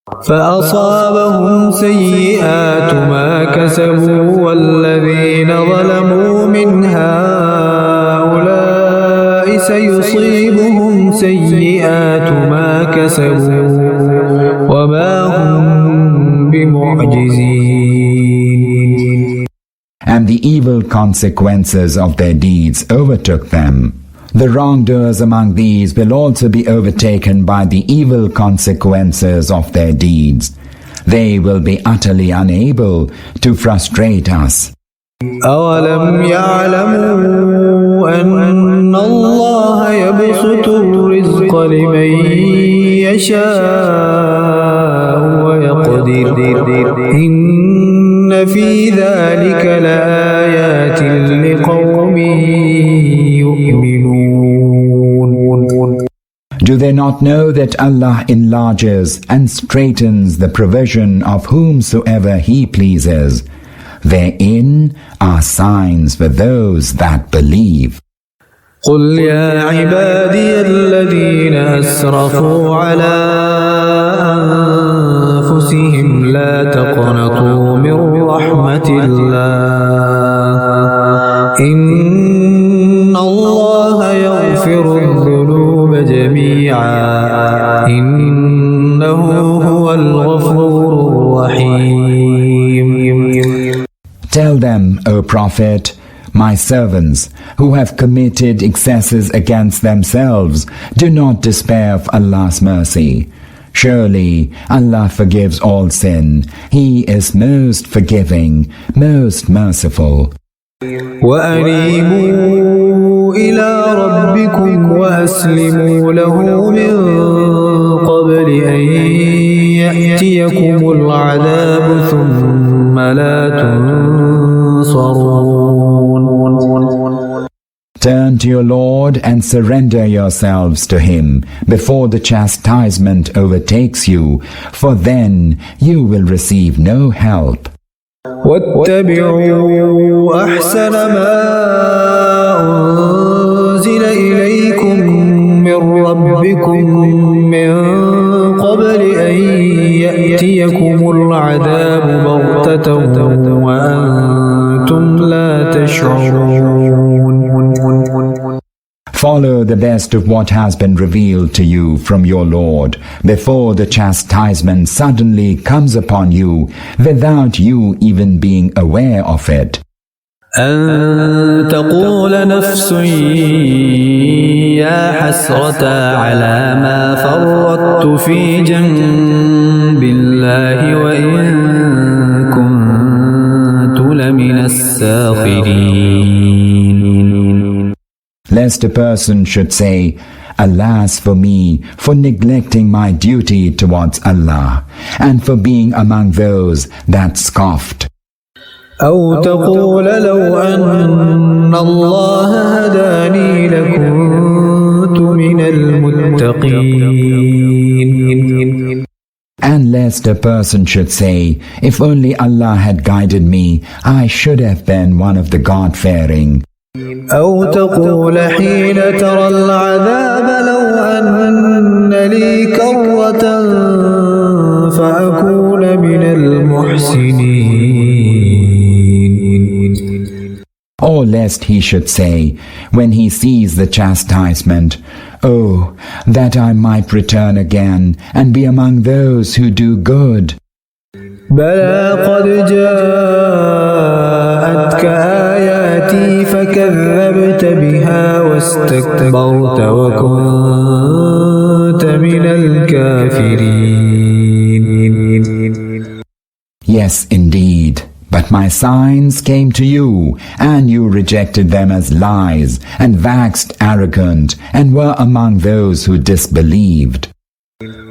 فأصابهم سيئات ما كسبوا والذين ظلموا من هؤلاء سيصيبهم سيئات ما كسبوا وما هم بمعجزين. And the evil consequences of their deeds overtook them. The wrongdoers among these will also be overtaken by the evil consequences of their deeds. They will be utterly unable to frustrate us. أَوَلَمْ يَعْلَمُوا أَنَّ اللَّهَ يَبْسُطُ الرِّزْقَ لِمَن يَشَاءُ وَيَقْدِرُ إِنَّ فِي ذَلِكَ لَآيَاتٍ لِقَوْمٍ يُؤْمِنُونَ. Do they not know that Allah enlarges and straightens the provision of whomsoever He pleases? Therein are signs for those that believe. قل يا عبادي الذين أسرفوا على أنفسهم لا تقنطوا من رحمة الله إن الله يغفر الذنوب جميعا إنه هو الغفور الرحيم. Tell them, O Prophet, my servants who have committed excesses against themselves, do not despair of Allah's mercy. Surely Allah forgives all sin. He is most forgiving, most merciful. وَأَنِيبُوا إِلَىٰ رَبِّكُمْ وَأَسْلِمُوا لَهُ مِن قَبْلِ أَن يَأْتِيَكُمُ الْعَذَابُ ثُمَّ لَا تُنصَرُونَ. Turn to your Lord and surrender yourselves to Him before the chastisement overtakes you, for then you will receive no help. وَاتَّبِعُوا أَحْسَنَ مَا أُنزِلَ إِلَيْكُم مِّن رَّبِّكُم مِّن قَبْلِ أَن يَأْتِيَكُمُ الْعَذَابُ بَغْتَةً وَأَنتُمْ لَا تَشْعُرُونَ. Follow the best of what has been revealed to you from your Lord before the chastisement suddenly comes upon you without you even being aware of it. أن تقول نفس يا حسرة على ما فرطت في جنب الله وإن كنت لمن الساخرين. Lest a person should say, Alas for me for neglecting my duty towards Allah and for being among those that scoffed. أو تقول لو أن الله هداني لكنت من المتقين. And lest a person should say, If only Allah had guided me, I should have been one of the God-fearing. أو تقول حين ترى العذاب لو أن لي كرة فأكون من المحسنين. Or lest he should say, when he sees the chastisement, Oh, that I might return again and be among those who do good. بلى قد جاءتك آياتي فكذبت بها واستكبرت وكنت من الكافرين. Yes, indeed. But my signs came to you, and you rejected them as lies, and waxed arrogant, and were among those who disbelieved.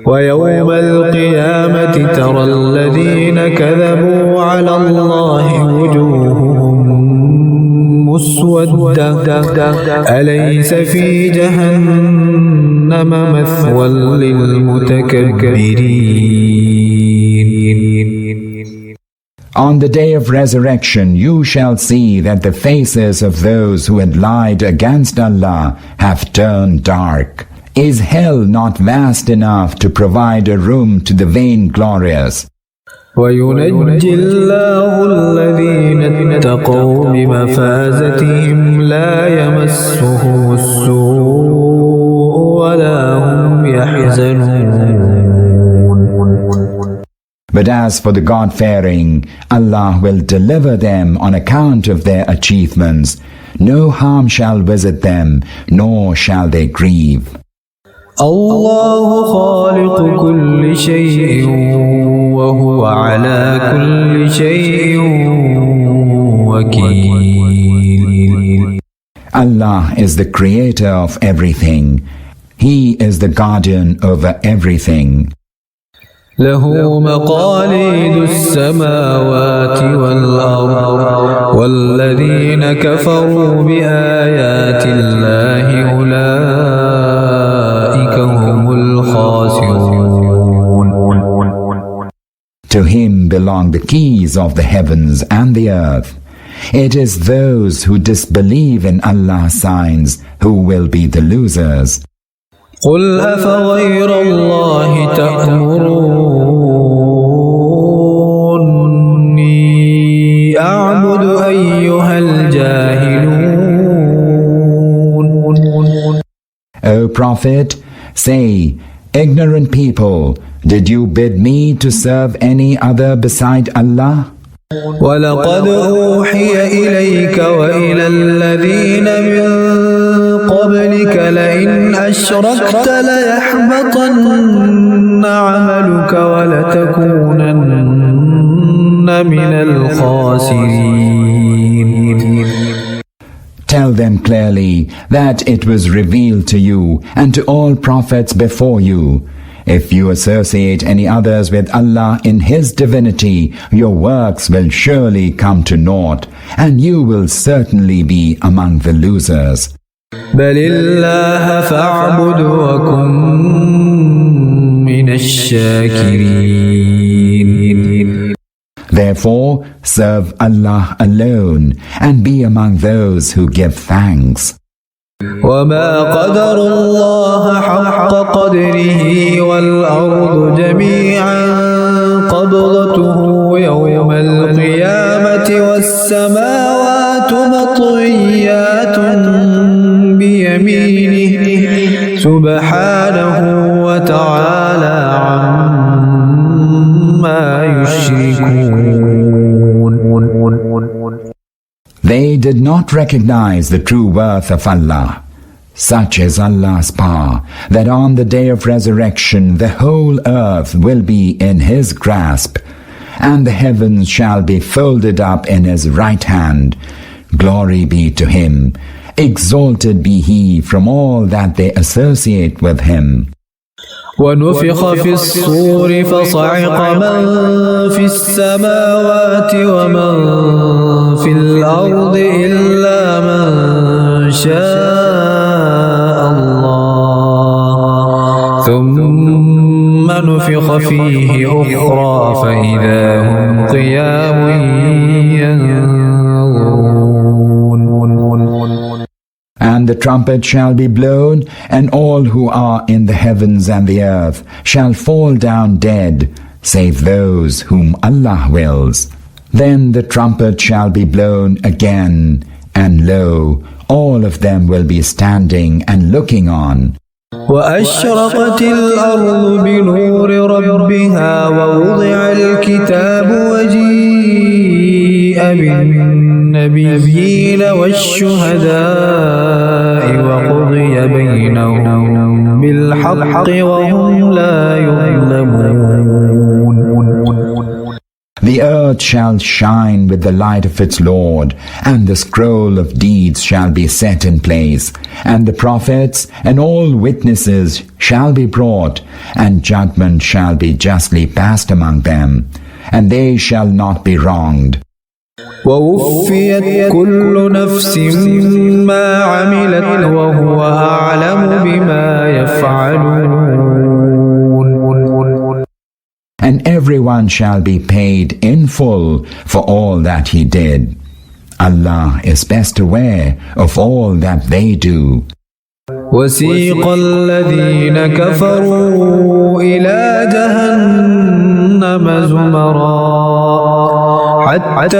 ويوم القيامة ترى الذين كذبوا على الله وجوههم مسودة أليس في جهنم مثوى للمتكبرين. On the day of resurrection you shall see that the faces of those who had lied against Allah have turned dark. Is hell not vast enough to provide a room to the vainglorious? وينجي الله الذين اتقوا بمفازتهم لا يمسهم السوء ولا هم يحزنون. But as for the God-fearing, Allah will deliver them on account of their achievements. No harm shall visit them, nor shall they grieve. الله خالق كل شيء وهو على كل شيء وكيل. Allah is the creator of everything. He is the guardian over everything. له مقاليد السماوات والأرض والذين كفروا بآيات الله أولئك هم الخاسرون. To him belong the keys of the heavens and the earth. It is those who disbelieve in Allah's signs who will be the losers. قل أفغير الله تأمروني أعبد أيها الجاهلون. O Prophet, say, ignorant people, did you bid me to serve any other beside Allah? ولقد أوحي إليك وإلى الذين من قبلك لئن أشركت ليحبطن عملك ولتكونن من الخاسرين. Tell them clearly that it was revealed to you and to all prophets before you. If you associate any others with Allah in His divinity, your works will surely come to naught, and you will certainly be among the losers. بل الله فاعبد وكن من الشاكرين. Therefore, serve Allah alone and be among those who give thanks. وما قدر الله حق قدره والأرض جميعا قبضته يوم القيامة والسماوات مطويات بيمينه سبحانه وتعالى عما يشركون. They did not recognize the true worth of Allah. Such is Allah's power, that on the day of resurrection the whole earth will be in His grasp, and the heavens shall be folded up in His right hand. Glory be to Him. Exalted be He from all that they associate with Him. ونفخ في الصور فصعق من في السماوات ومن في الأرض إلا من شاء الله ثم نفخ فيه أخرى فإذا هم قيام ينظرون. And the trumpet shall be blown, and all who are in the heavens and the earth shall fall down dead, save those whom Allah wills. Then the trumpet shall be blown again, and lo, all of them will be standing and looking on. وأشرقت الأرض بنور ربها ووضع الكتاب وجيء بالنبيين والشهداء وقضي بينهم بالحق وهم لا يظلمون. The earth shall shine with the light of its Lord, and the scroll of deeds shall be set in place, and the prophets and all witnesses shall be brought, and judgment shall be justly passed among them, and they shall not be wronged. ووفيت كل نفس ما عملت وهو أعلم بما يفعلون. And everyone shall be paid in full for all that he did. Allah is best aware of all that they do. وسيق الذين كفروا إلى جهنم زمرا حتى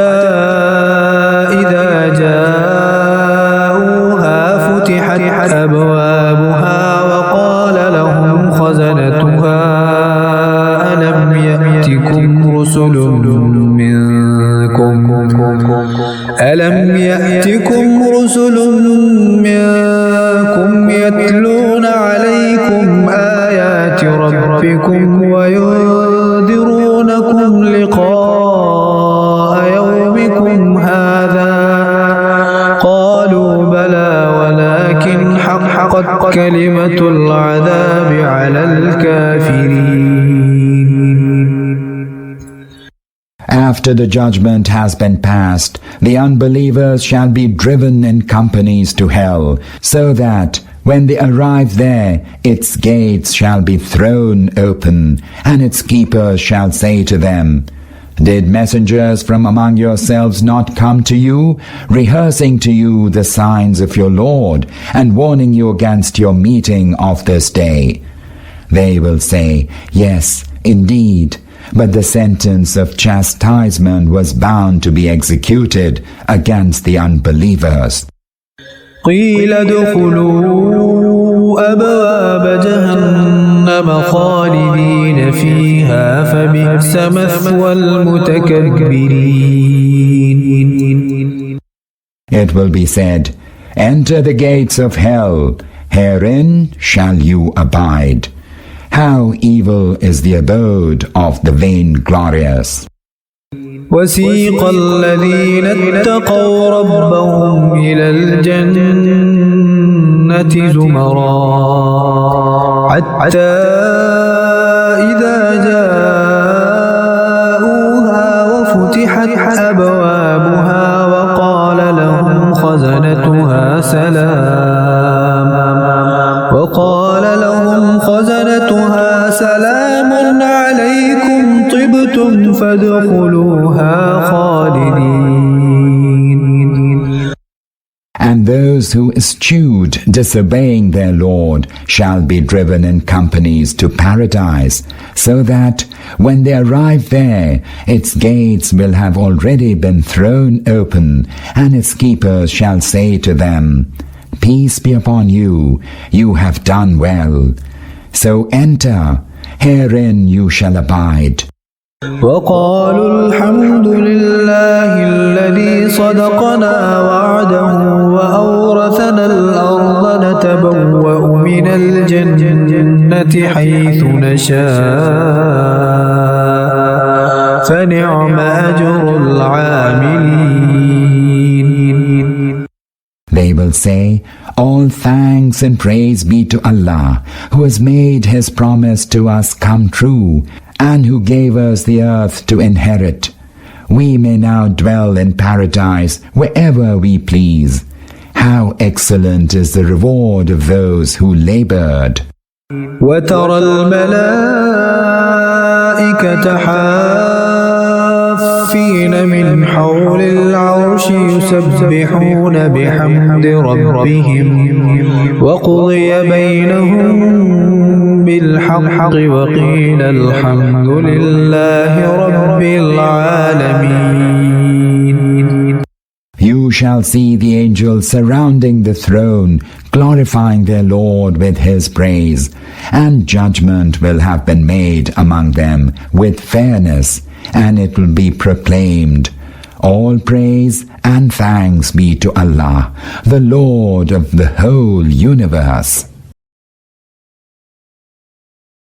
إذا جاءوها فتحت أبوابها وقال لهم خزنتها ألم يأتكم رسل منكم يتلون عليكم آيات ربكم وينذرونكم لقاء يومكم هذا قالوا بلى ولكن حقت كلمة العذاب على الكافرين. After the judgment has been passed, the unbelievers shall be driven in companies to hell, so that when they arrive there, its gates shall be thrown open, and its keepers shall say to them, "Did messengers from among yourselves not come to you, rehearsing to you the signs of your Lord, and warning you against your meeting of this day?" They will say, "Yes, indeed." But the sentence of chastisement was bound to be executed against the unbelievers. قيل ادخلوا أبواب جهنم خالدين فيها فبئس مثوى المتكبرين. It will be said, "Enter the gates of hell, herein shall you abide. How evil is the abode of the vainglorious." وسيق الذين اتقوا ربهم إلى الجنة زمرا حتى إذا جاءوها وفتحت أبوابها وقال لهم خزنتها سلام عليكم طبتم فادخلوها خالدين. And those who eschewed disobeying their Lord shall be driven in companies to paradise, so that when they arrive there, its gates will have already been thrown open, and its keepers shall say to them, "Peace be upon you, you have done well. So enter, herein you shall abide." وقالوا الحمد لله الذي صدقنا وعده وأورثنا الأرض نتبوأ من الجنة حيث نشاء فنعم أجر العاملين. They will say, "All thanks and praise be to Allah, who has made His promise to us come true, and who gave us the earth to inherit. We may now dwell in paradise wherever we please. How excellent is the reward of those who labored." وترى الملائكة حافين من حول العرش يسبحون بحمد ربهم وقضي بينهم بالحق وقيل الحمد لله رب العالمين. You shall see the angels surrounding the throne, glorifying their Lord with His praise, and judgment will have been made among them with fairness, and it will be proclaimed, "All praise and thanks be to Allah, the Lord of the whole universe."